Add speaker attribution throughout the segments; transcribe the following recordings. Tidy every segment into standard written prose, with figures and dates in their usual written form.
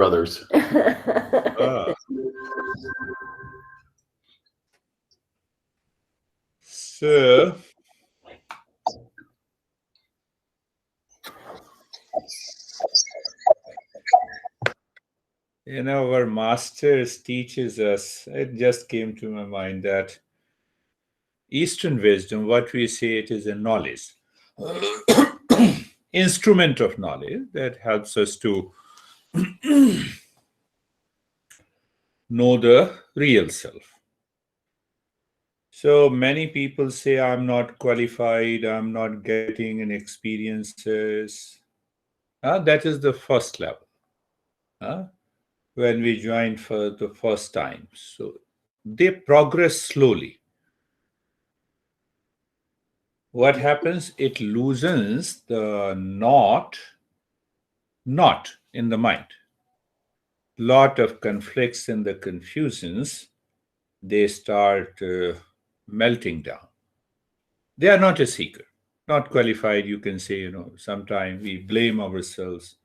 Speaker 1: brothers.
Speaker 2: Ah. So, our masters teaches us, it just came to my mind that Eastern wisdom, what we say, it is a knowledge, instrument of knowledge that helps us to know the real self. So many people say, I'm not qualified, I'm not getting any experiences. That is the first level. When we join for the first time. So they progress slowly. What happens? It loosens the knot in the mind. Lot of conflicts and the confusions, they start melting down. They are not a seeker, not qualified. You can say, sometimes we blame ourselves.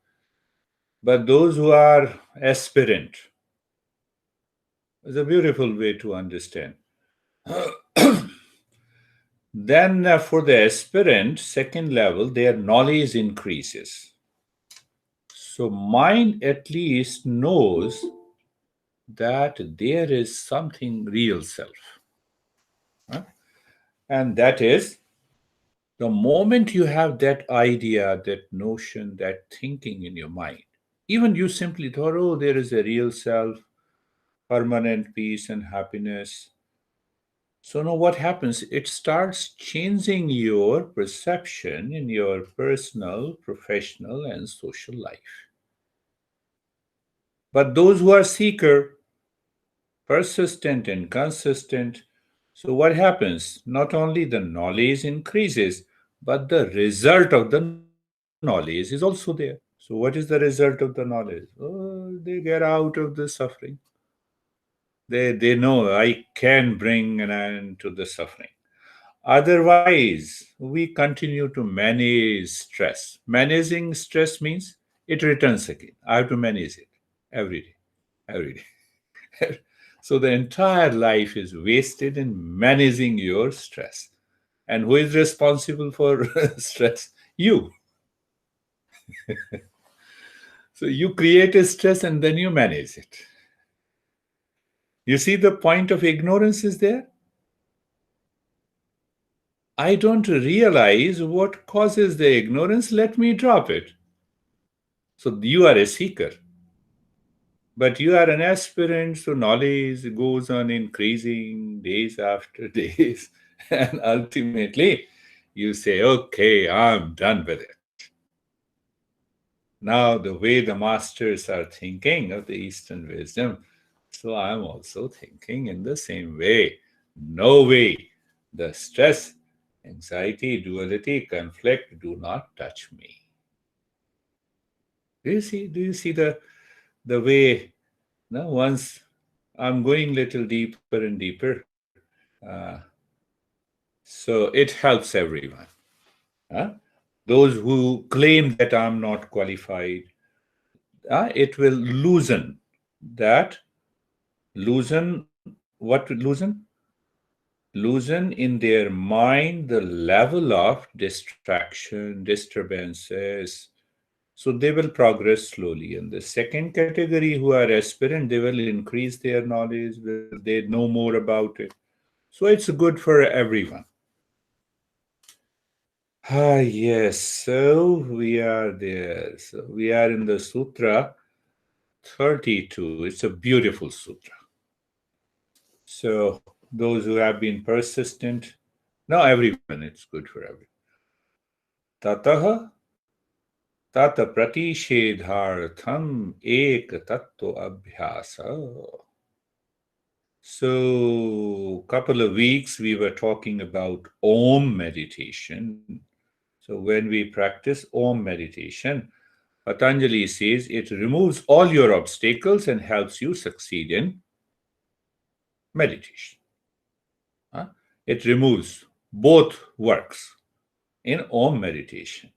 Speaker 2: But those who are aspirant is a beautiful way to understand. Then for the aspirant, second level, their knowledge increases. So mind at least knows that there is something real self. And that is the moment you have that idea, that notion, that thinking in your mind, even you simply thought, oh, there is a real self, permanent peace and happiness. So now what happens? It starts changing your perception in your personal, professional, and social life. But those who are seeker, persistent and consistent, so what happens? Not only the knowledge increases, but the result of the knowledge is also there. So what is the result of the knowledge? Oh, they get out of the suffering. They know I can bring an end to the suffering. Otherwise, we continue to manage stress. Managing stress means it returns again. I have to manage it every day, every day. So the entire life is wasted in managing your stress. And who is responsible for stress? You. So you create a stress and then you manage it. You see, the point of ignorance is there. I don't realize what causes the ignorance. Let me drop it. So you are a seeker, but you are an aspirant. So knowledge goes on increasing days after days. And ultimately, you say, okay, I'm done with it. Now, the way the masters are thinking of the Eastern wisdom, so I'm also thinking in the same way. No way. The stress, anxiety, duality, conflict do not touch me. Do you see? Do you see the way? Now, once I'm going little deeper and deeper, uh, so it helps everyone. Huh? Those who claim that I'm not qualified, it will that loosen what loosen in their mind the level of distraction, disturbances. So they will progress slowly. And the second category who are aspirant, they will increase their knowledge, they know more about it. So it's good for everyone. Yes, so we are there. So we are in the Sutra 32. It's a beautiful sutra. So those who have been persistent, no, everyone, it's good for everyone. Tataha tata pratishedhartham ek tattva abhyasa. So, couple of weeks we were talking about Om meditation. So, when we practice Om meditation, Patanjali says it removes all your obstacles and helps you succeed in meditation. Huh? It removes both works in Om meditation.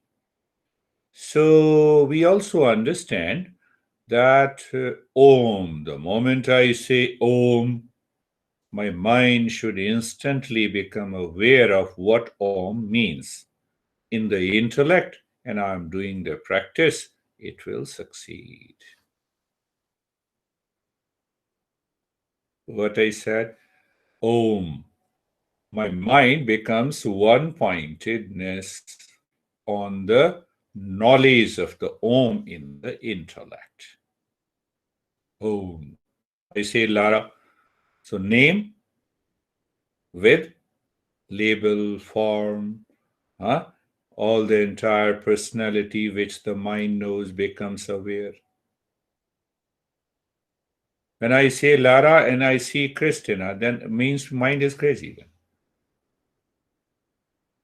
Speaker 2: So, we also understand that Om, the moment I say Om, my mind should instantly become aware of what Om means. In the intellect, and I'm doing the practice, it will succeed. What I said, Om, my mind becomes one pointedness on the knowledge of the Om in the intellect. Om. I say Lara. So name with label, form, huh? All the entire personality which the mind knows becomes aware. When I say Lara and I see Christina, then it means mind is crazy. Then.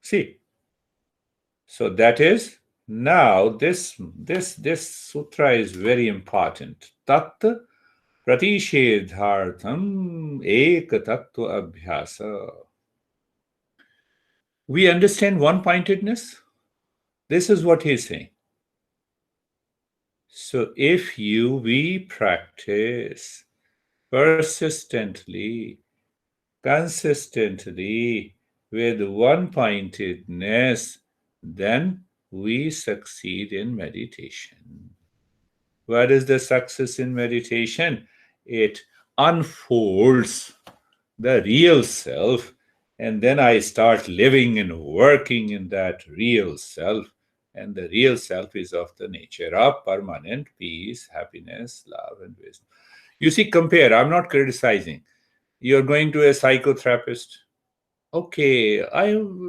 Speaker 2: See, so that is now this sutra is very important. Tat pratishedhartham ek tattva abhyasa. We understand one-pointedness. This is what he's saying. So if we practice persistently, consistently, with one-pointedness, then we succeed in meditation. What is the success in meditation? It unfolds the real self, and then I start living and working in that real self. And the real self is of the nature of permanent peace, happiness, love, and wisdom. You see, compare. I'm not criticizing. You're going to a psychotherapist. Okay,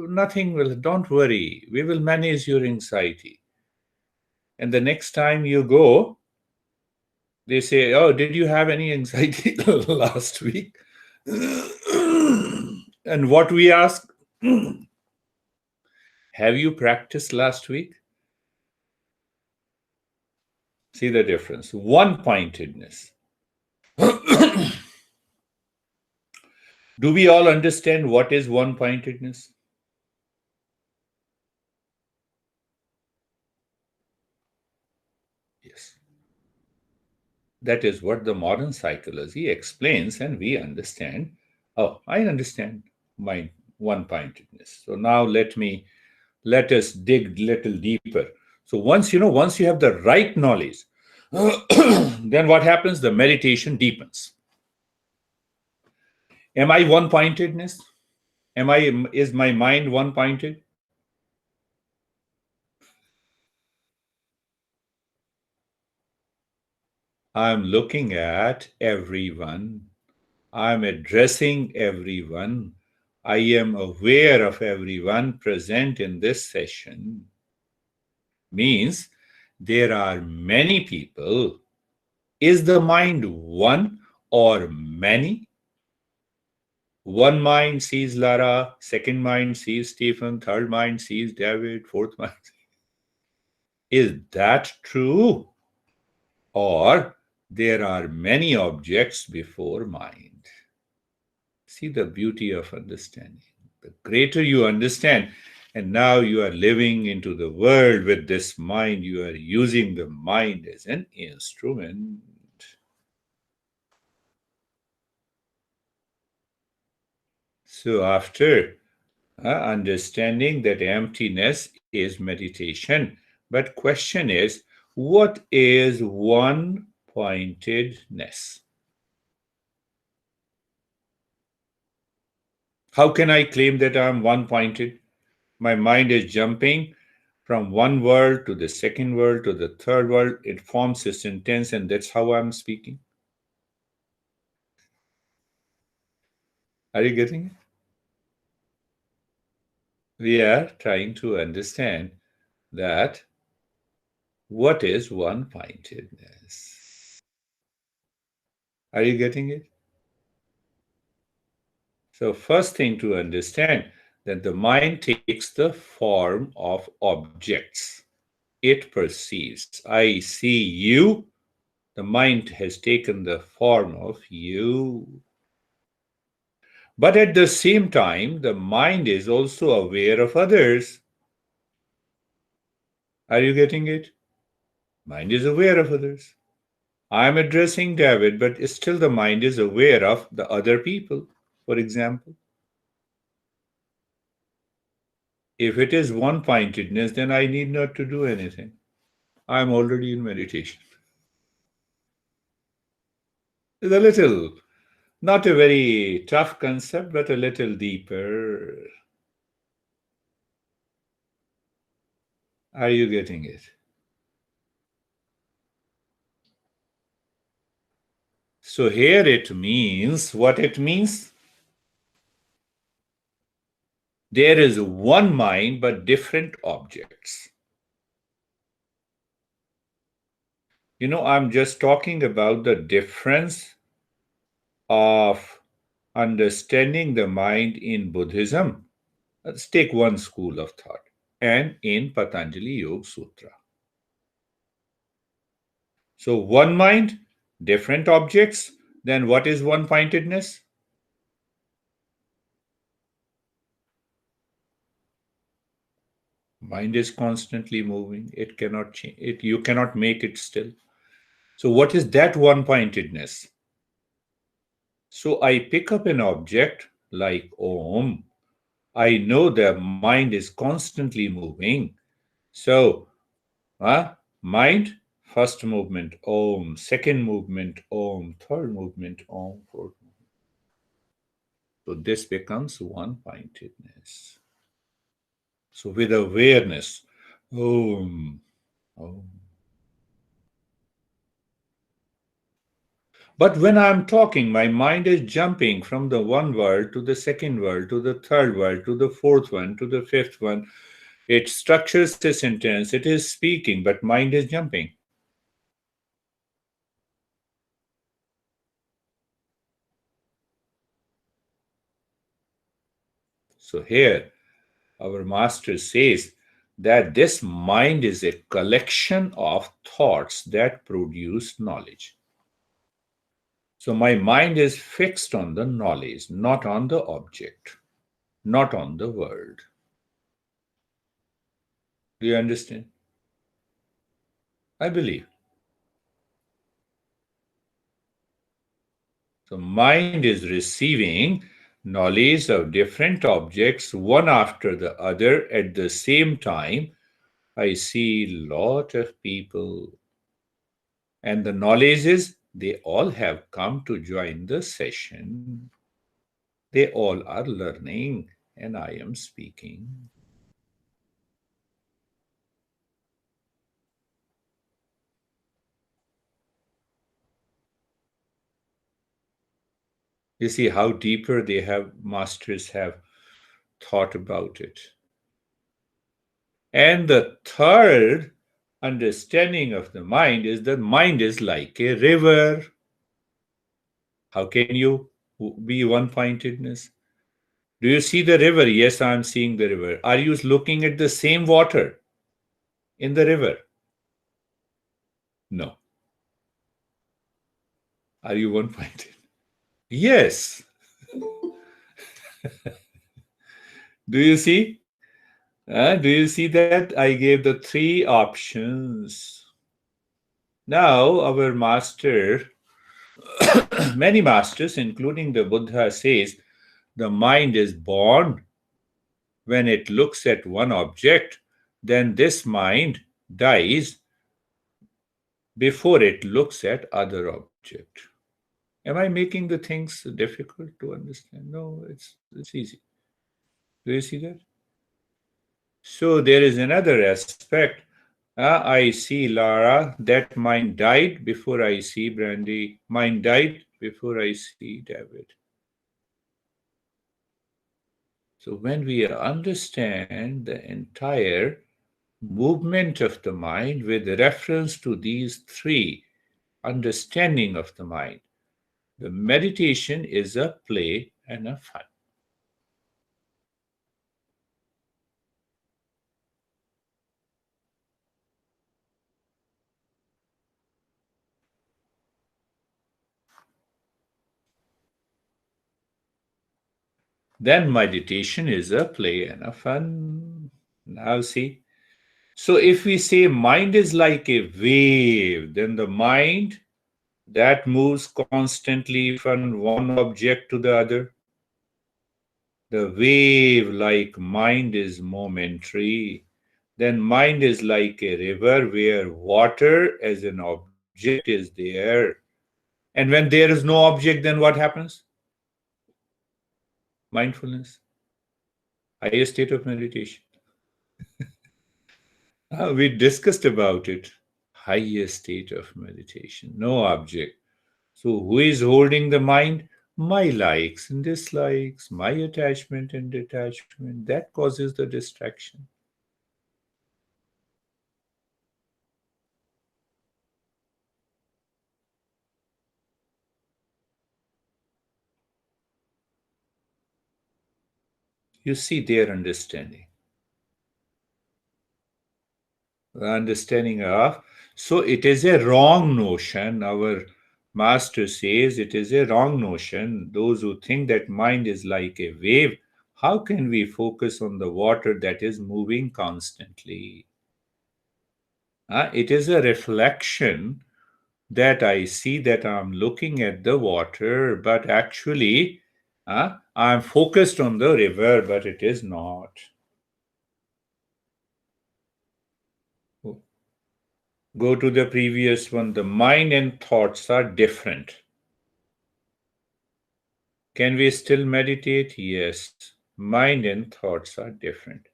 Speaker 2: nothing will, don't worry. We will manage your anxiety. And the next time you go, they say, oh, did you have any anxiety last week? And what we ask, have you practiced last week? See the difference. One-pointedness. Do we all understand what is one-pointedness? Yes. That is what the modern psychology explains, and we understand. Oh, I understand my one-pointedness. So now let us dig little deeper. So once you have the right knowledge, then what happens? The meditation deepens. Am I one-pointedness? Is my mind one-pointed? I'm looking at everyone. I'm addressing everyone. I am aware of everyone present in this session. Means there are many people. Is the mind one or many? One mind sees Lara, second mind sees Stephen, third mind sees David, fourth mind. Is that true? Or there are many objects before mind? See the beauty of understanding. The greater you understand, and now you are living into the world with this mind, you are using the mind as an instrument. So after understanding that emptiness is meditation, but question is, what is one pointedness? How can I claim that I'm one pointed? My mind is jumping from one world to the second world to the third world. It forms a sentence, and that's how I'm speaking. Are you getting it? We are trying to understand that what is one pointedness. Are you getting it? So, first thing to understand that the mind takes the form of objects. It perceives. I see you. The mind has taken the form of you. But at the same time, the mind is also aware of others. Are you getting it? Mind is aware of others. I'm addressing David, but still the mind is aware of the other people, for example. If it is one pointedness, then I need not to do anything. I'm already in meditation. It's a little, not a very tough concept, but a little deeper. Are you getting it? So here it means what it means. There is one mind but different objects. I'm just talking about the difference of understanding the mind in Buddhism. Let's take one school of thought, and in Patanjali Yoga Sutra. So, one mind, different objects, then what is one pointedness? Mind is constantly moving, it cannot change it, you cannot make it still. So, what is that one pointedness? So, I pick up an object like Om. I know the mind is constantly moving. So, mind, first movement, Om, second movement, Om, third movement, Om, fourth. So this becomes one pointedness. So with awareness, Om, Om. But when I'm talking, my mind is jumping from the one world to the second world, to the third world, to the fourth one, to the fifth one. It structures a sentence, it is speaking, but mind is jumping. So here, our master says that this mind is a collection of thoughts that produce knowledge. So my mind is fixed on the knowledge, not on the object, not on the world. Do you understand? I believe. So mind is receiving knowledge of different objects one after the other at the same time. I see lot of people, and the knowledge is they all have come to join the session. They all are learning, and I am speaking. You see how deeper masters have thought about it. And the third understanding of the mind is that mind is like a river. How can you be one pointedness? Do you see the river? Yes, I'm seeing the river. Are you looking at the same water in the river? No. Are you one pointed? Yes. Do you see? Do you see that? I gave the three options. Now, our master, many masters, including the Buddha, says the mind is born when it looks at one object, then this mind dies before it looks at other object. Am I making the things difficult to understand? No, it's easy. Do you see that? So there is another aspect. I see Lara. That mind died before I see Brandy. Mind died before I see David. So when we understand the entire movement of the mind with reference to these three understanding of the mind, the meditation is a play and a fun. Then meditation is a play and a fun. Now see. So if we say mind is like a wave, then the mind that moves constantly from one object to the other. The wave like mind is momentary. Then mind is like a river where water as an object is there. And when there is no object, then what happens? Mindfulness, highest state of meditation. We discussed about it. Highest state of meditation, no object. So, who is holding the mind? My likes and dislikes, my attachment and detachment. That causes the distraction. You see their understanding. The understanding of. So, it is a wrong notion. Our master says it is a wrong notion. Those who think that mind is like a wave, how can we focus on the water that is moving constantly? It is a reflection that I see that I'm looking at the water, but actually, I'm focused on the river, but it is not. Go to the previous one. The mind and thoughts are different. Can we still meditate? Yes. Mind and thoughts are different.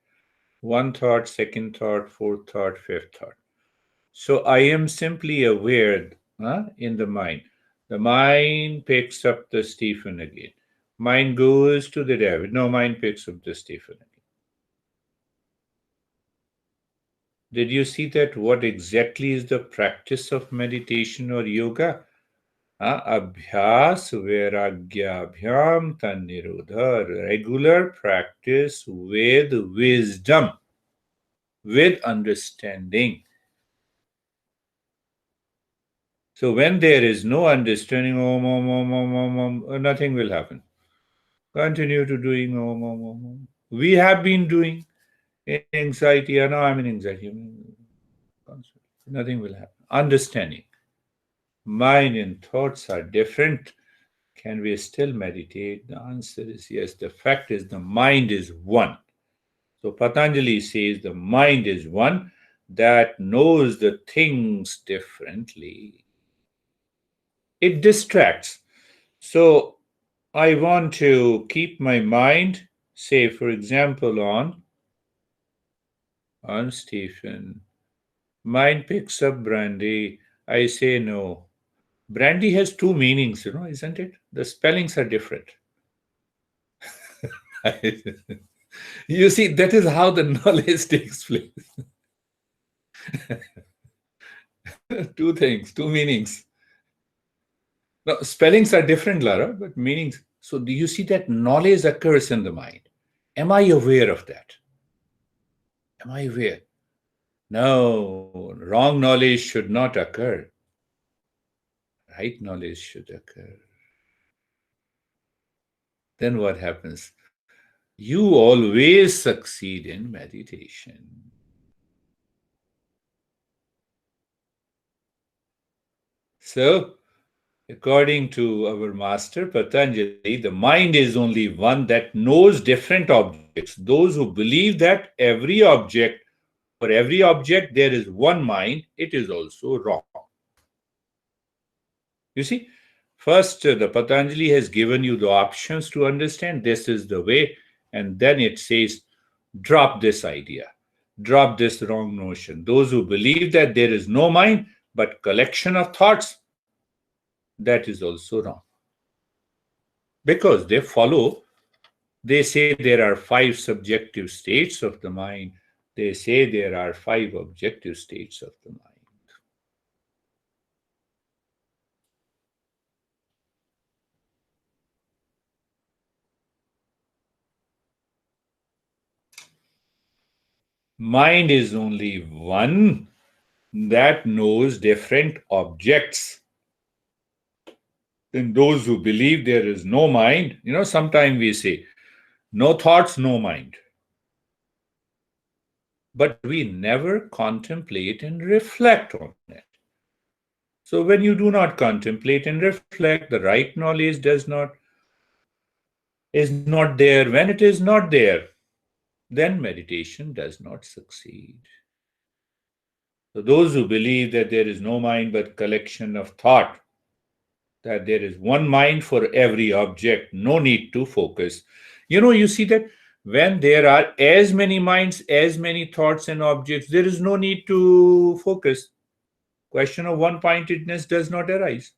Speaker 2: One thought, second thought, fourth thought, fifth thought. So I am simply aware in the mind. The mind picks up the Stephen again. Mind goes to the David. No, mind picks up the Stephen again. Did you see that? What exactly is the practice of meditation or yoga? Abhyas vairagyabhyam tannirodha. Regular practice with wisdom, with understanding. So when there is no understanding, nothing will happen. Continue to doing om, om, om, om. We have been doing in anxiety. No, I'm in anxiety. Nothing will happen. Understanding. Mind and thoughts are different. Can we still meditate? The answer is yes. The fact is the mind is one. So Patanjali says the mind is one that knows the things differently. It distracts. So I want to keep my mind, say, for example, on Stephen. Mind picks up brandy. I say no. Brandy has two meanings, isn't it? The spellings are different. You see, that is how the knowledge takes place. Two things, two meanings. Now, spellings are different, Lara, but meanings. So, do you see that knowledge occurs in the mind? Am I aware of that? Am I aware? No, wrong knowledge should not occur. Right knowledge should occur. Then what happens? You always succeed in meditation. So, according to our master Patanjali, the mind is only one that knows different objects. Those who believe that for every object, there is one mind, it is also wrong. You see, first, the Patanjali has given you the options to understand this is the way, and then it says, drop this idea, drop this wrong notion. Those who believe that there is no mind but collection of thoughts, that is also wrong. Because they say there are five subjective states of the mind, they say there are five objective states of the mind. Mind is only one that knows different objects. And those who believe there is no mind, sometimes we say, no thoughts, no mind. But we never contemplate and reflect on it. So when you do not contemplate and reflect, the right knowledge is not there. When it is not there, then meditation does not succeed. So those who believe that there is no mind but collection of thought, that there is one mind for every object, no need to focus. You see that when there are as many minds, as many thoughts and objects, there is no need to focus. Question of one pointedness does not arise.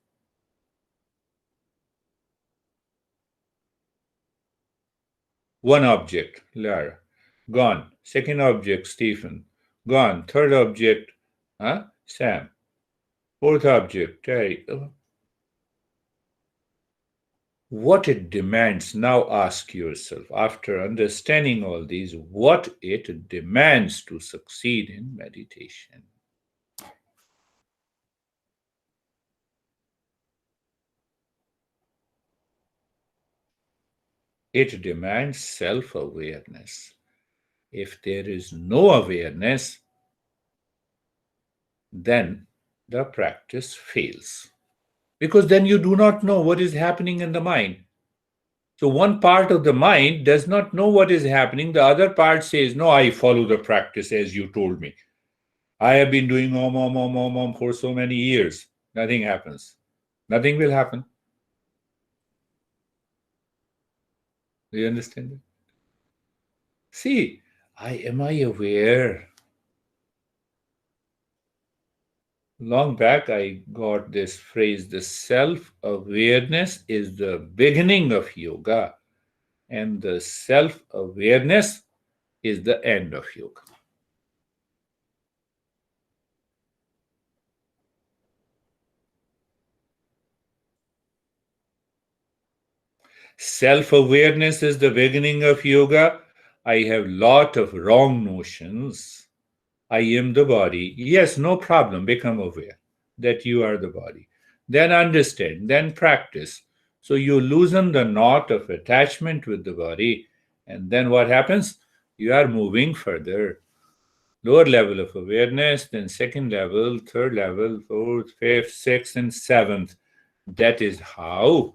Speaker 2: One object, Lara, gone. Second object, Stephen, gone. Third object, Sam. Fourth object, Terry. What it demands, now ask yourself, after understanding all these, what it demands to succeed in meditation. It demands self awareness. If there is no awareness, then the practice fails. Because then you do not know what is happening in the mind. So one part of the mind does not know what is happening. The other part says, no, I follow the practice as you told me. I have been doing om for so many years. Nothing happens. Nothing will happen. Do you understand it? See, am I aware? Long back, I got this phrase: the self awareness is the beginning of yoga, and the self awareness is the end of yoga. Self awareness is the beginning of yoga. I have lot of wrong notions. I am the body. Yes, no problem. Become aware that you are the body. Then understand, then practice. So you loosen the knot of attachment with the body. And then what happens? You are moving further. Lower level of awareness, then second level, third level, fourth, fifth, sixth, and seventh. That is how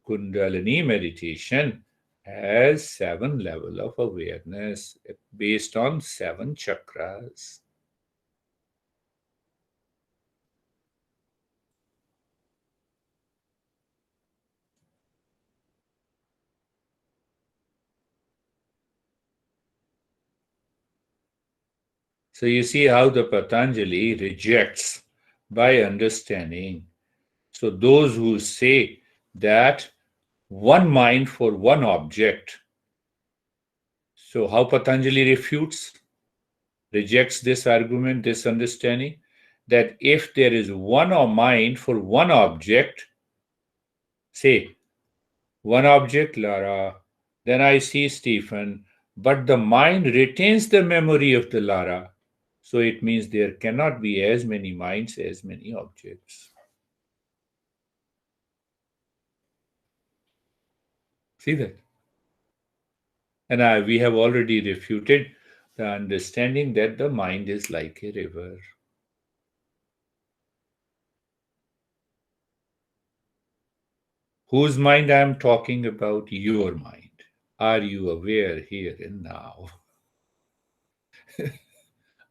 Speaker 2: Kundalini meditation has seven level of awareness based on seven chakras. So you see how the Patanjali rejects by understanding. So those who say that one mind for one object. So how Patanjali rejects this argument, this understanding, that if there is one mind for one object, say one object, Lara, then I see Stephen, but the mind retains the memory of the Lara. So it means there cannot be as many minds as many objects. See that? And we have already refuted the understanding that the mind is like a river. Whose mind I am talking about? Your mind. Are you aware here and now?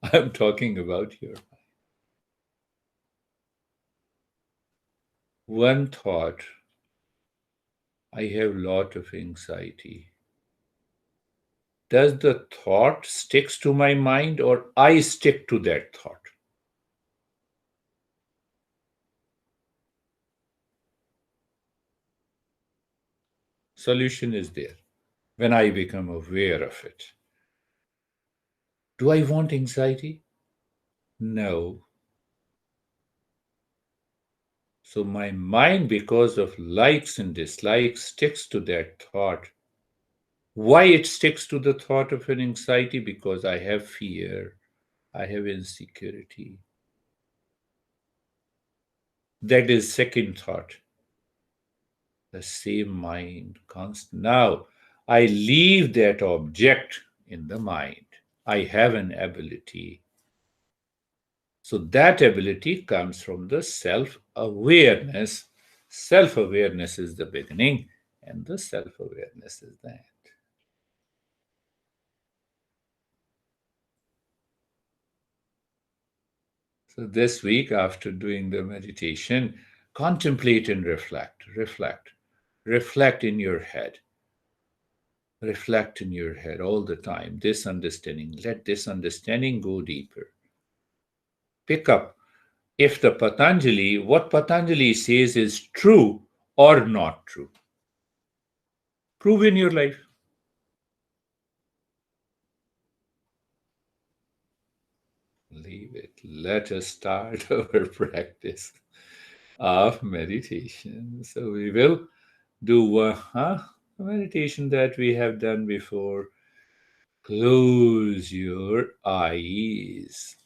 Speaker 2: I am talking about your mind. One thought, I have lot of anxiety. Does the thought sticks to my mind or I stick to that thought? Solution is there when I become aware of it. Do I want anxiety? No. So my mind, because of likes and dislikes, sticks to that thought. Why it sticks to the thought of an anxiety? Because I have fear, I have insecurity. That is second thought. The same mind constant. Now I leave that object in the mind. I have an ability. So that ability comes from the self awareness. Self awareness is the beginning, and the self awareness is the end. So, this week, after doing the meditation, contemplate and reflect. Reflect in your head. Reflect in your head all the time. This understanding, let this understanding go deeper. Pick up if what Patanjali says is true or not true. Prove in your life. Leave it. Let us start our practice of meditation. So we will do a meditation that we have done before. Close your eyes.